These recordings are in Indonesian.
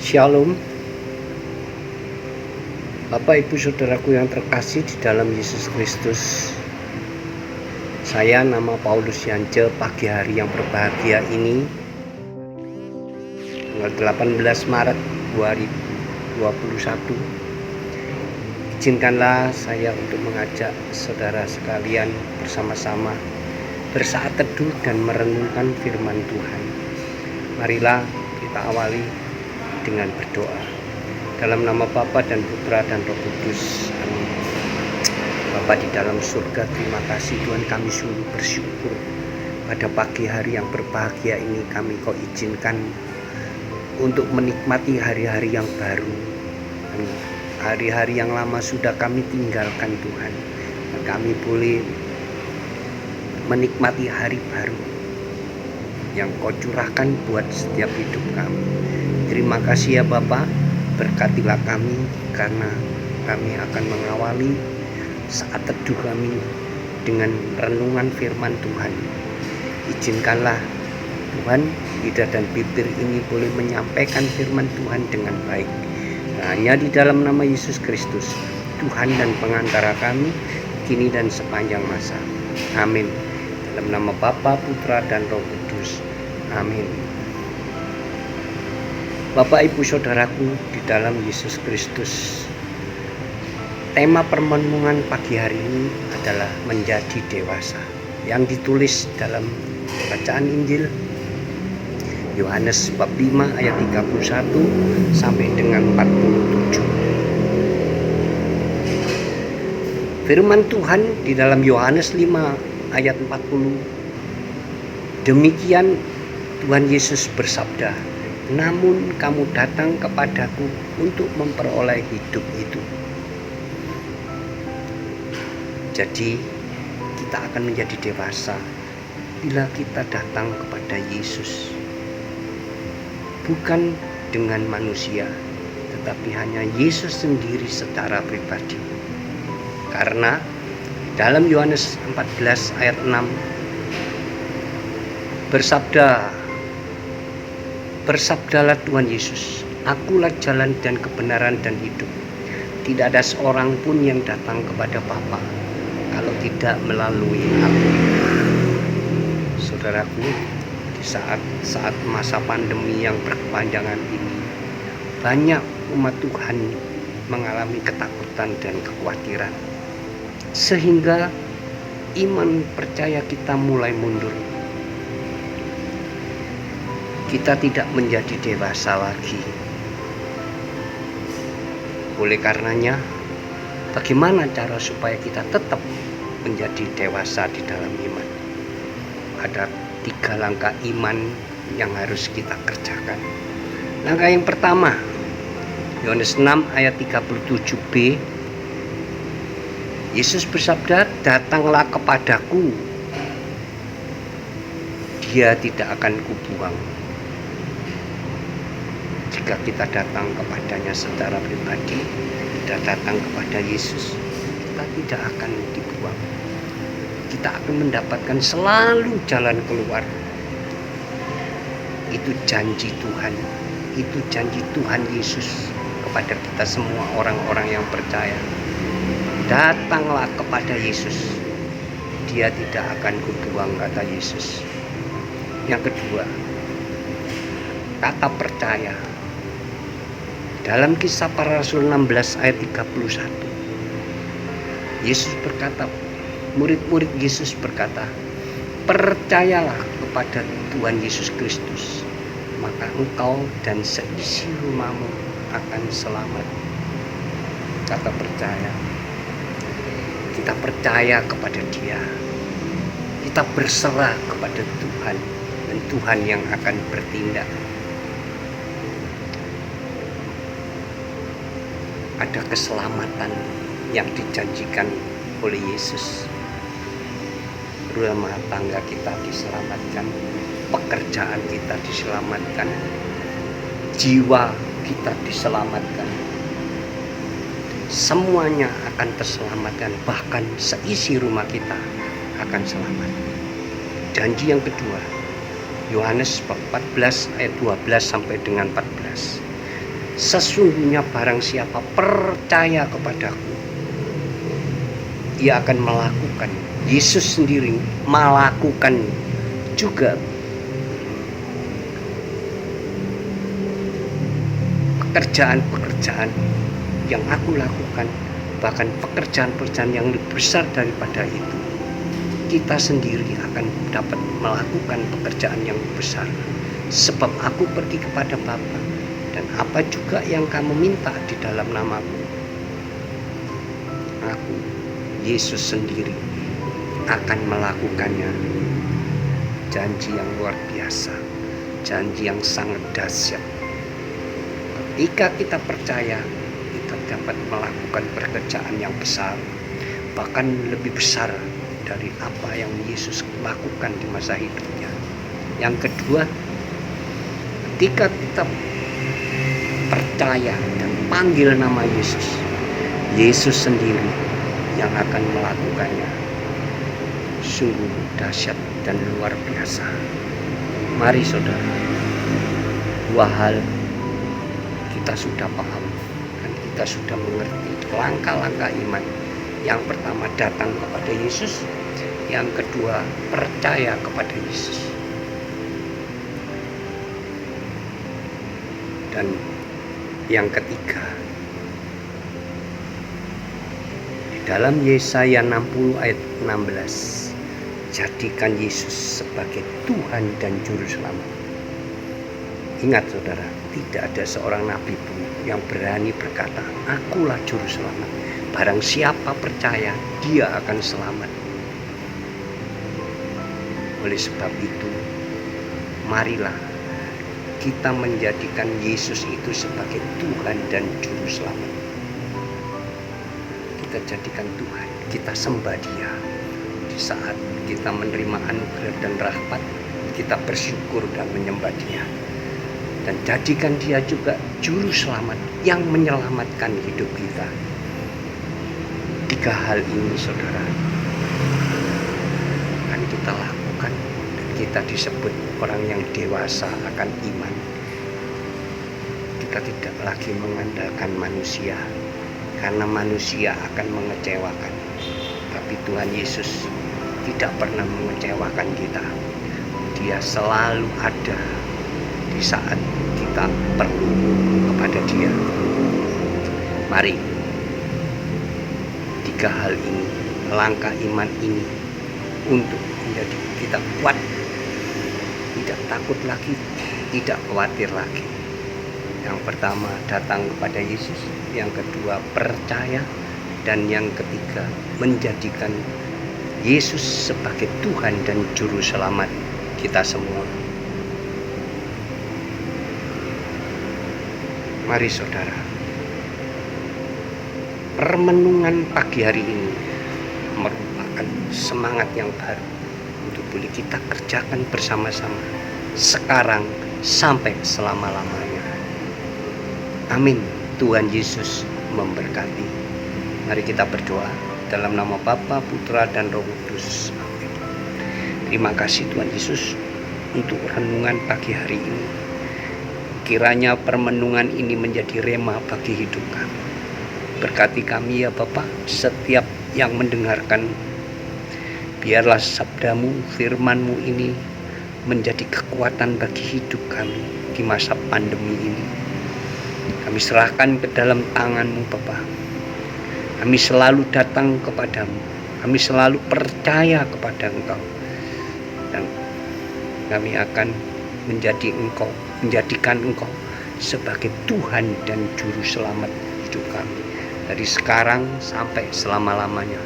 Shalom, Bapak Ibu Saudaraku yang terkasih di dalam Yesus Kristus. Saya nama Paulus Yance. Pagi hari yang berbahagia ini, tanggal 18 Maret 2021, izinkanlah saya untuk mengajak saudara sekalian bersama-sama bersaat teduh dan merenungkan firman Tuhan. Marilah kita awali dengan berdoa. Dalam nama Bapa dan Putra dan Roh Kudus. Amin. Bapa di dalam surga, terima kasih Tuhan, kami sungguh bersyukur pada pagi hari yang berbahagia ini kami Kau izinkan untuk menikmati hari-hari yang baru. Hari-hari yang lama sudah kami tinggalkan Tuhan. Kami boleh menikmati hari baru yang Kau curahkan buat setiap hidup kami. Terima kasih ya Bapa, berkatilah kami karena kami akan mengawali saat teduh kami dengan renungan firman Tuhan. Izinkanlah Tuhan, lidah dan bibir ini boleh menyampaikan firman Tuhan dengan baik. Hanya di dalam nama Yesus Kristus, Tuhan dan pengantara kami, kini dan sepanjang masa. Amin. Dalam nama Bapa, Putra dan Roh Kudus. Amin. Bapak Ibu Saudaraku di dalam Yesus Kristus, tema permenungan pagi hari ini adalah menjadi dewasa, yang ditulis dalam bacaan Injil Yohanes bab 5 ayat 31 sampai dengan 47. Firman Tuhan di dalam Yohanes 5 ayat 40, demikian Tuhan Yesus bersabda, namun kamu datang kepadaku untuk memperoleh hidup itu. Jadi kita akan menjadi dewasa bila kita datang kepada Yesus, bukan dengan manusia, tetapi hanya Yesus sendiri secara pribadi. Karena dalam Yohanes 14 ayat 6 bersabdalah Tuhan Yesus, akulah jalan dan kebenaran dan hidup. Tidak ada seorang pun yang datang kepada Bapa kalau tidak melalui aku. Saudaraku, di saat masa pandemi yang berkepanjangan ini, banyak umat Tuhan mengalami ketakutan dan kekhawatiran, sehingga iman percaya kita mulai mundur. Kita tidak menjadi dewasa lagi. Oleh karenanya, bagaimana cara supaya kita tetap menjadi dewasa di dalam iman? Ada 3 langkah iman yang harus kita kerjakan. Langkah yang pertama, Yohanes 6 ayat 37b, Yesus bersabda, datanglah kepadaku, Dia tidak akan kubuang. Jika kita datang kepadanya secara pribadi, kita datang kepada Yesus, kita tidak akan dibuang. Kita akan mendapatkan selalu jalan keluar. Itu janji Tuhan. Itu janji Tuhan Yesus kepada kita semua orang-orang yang percaya. Datanglah kepada Yesus, Dia tidak akan kubuang, kata Yesus. Yang kedua, kata percaya. Dalam Kisah Para Rasul 16 ayat 31, Yesus berkata, murid-murid Yesus berkata, percayalah kepada Tuhan Yesus Kristus, maka engkau dan seisi rumahmu akan selamat. Kata percaya. Kita percaya kepada Dia. Kita berserah kepada Tuhan, dan Tuhan yang akan bertindak. Ada keselamatan yang dijanjikan oleh Yesus. Rumah tangga kita diselamatkan, pekerjaan kita diselamatkan, jiwa kita diselamatkan. Semuanya akan terselamatkan, bahkan seisi rumah kita akan selamat. Janji yang kedua, Yohanes 14 ayat 12 sampai dengan 14. Sesungguhnya barang siapa percaya kepadaku, ia akan melakukan. Yesus sendiri melakukan juga pekerjaan-pekerjaan yang aku lakukan, bahkan pekerjaan-pekerjaan yang lebih besar daripada itu. Kita sendiri akan dapat melakukan pekerjaan yang besar, sebab aku pergi kepada Bapa, dan apa juga yang kamu minta di dalam namaku, aku, Yesus sendiri, akan melakukannya. Janji yang luar biasa, janji yang sangat dahsyat. Ketika kita percaya, kita dapat melakukan pekerjaan yang besar, bahkan lebih besar dari apa yang Yesus lakukan di masa hidupnya. Yang kedua, ketika kita percaya dan panggil nama Yesus, Yesus sendiri yang akan melakukannya. Sungguh dahsyat dan luar biasa. Mari saudara, dua hal kita sudah paham dan kita sudah mengerti langkah-langkah iman. Yang pertama, datang kepada Yesus. Yang kedua, percaya kepada Yesus. Dan yang ketiga, di dalam Yesaya 60 ayat 16, jadikan Yesus sebagai Tuhan dan Juru Selamat. Ingat saudara, tidak ada seorang nabi pun yang berani berkata, akulah Juru Selamat. Barang siapa percaya, dia akan selamat. Oleh sebab itu, marilah kita menjadikan Yesus itu sebagai Tuhan dan Juru Selamat. Kita jadikan Tuhan, kita sembah Dia. Di saat kita menerima anugerah dan rahmat, kita bersyukur dan menyembah Dia. Dan jadikan Dia juga Juru Selamat yang menyelamatkan hidup kita. Tiga hal ini saudara akan kita lakukan, dan kita disebut orang yang dewasa akan iman. Kita tidak lagi mengandalkan manusia, karena manusia akan mengecewakan. Tapi Tuhan Yesus tidak pernah mengecewakan kita. Dia selalu ada di saat kita perlu kepada Dia. Mari, tiga hal ini, langkah iman ini, untuk menjadi kita kuat, tidak takut lagi, tidak khawatir lagi. Yang pertama, datang kepada Yesus. Yang kedua, percaya. Dan yang ketiga, menjadikan Yesus sebagai Tuhan dan Juru Selamat kita semua. Mari saudara, permenungan pagi hari ini merupakan semangat yang baru untuk boleh kita kerjakan bersama-sama sekarang sampai selama-lamanya. Amin. Tuhan Yesus memberkati. Mari kita berdoa dalam nama Bapa, Putra, dan Roh Kudus. Amin. Terima kasih Tuhan Yesus untuk renungan pagi hari ini. Kiranya permenungan ini menjadi rema bagi hidup kami. Berkati kami ya Bapa, setiap yang mendengarkan. Biarlah sabdamu, firmanmu ini menjadi kekuatan bagi hidup kami di masa pandemi ini. Kami serahkan ke dalam tanganmu Bapa. Kami selalu datang kepadamu. Kami selalu percaya kepada Engkau. Dan kami akan menjadikan Engkau sebagai Tuhan dan Juru Selamat hidup kami. Dari sekarang sampai selama-lamanya.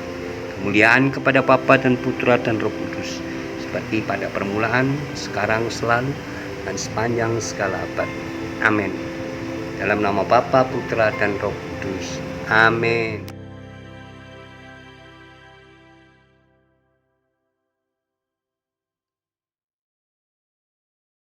Kemuliaan kepada Bapa dan Putra dan Roh Kudus. Seperti pada permulaan, sekarang, selalu, dan sepanjang segala abad. Amin. Dalam nama Bapa, Putra, dan Roh Kudus. Amin.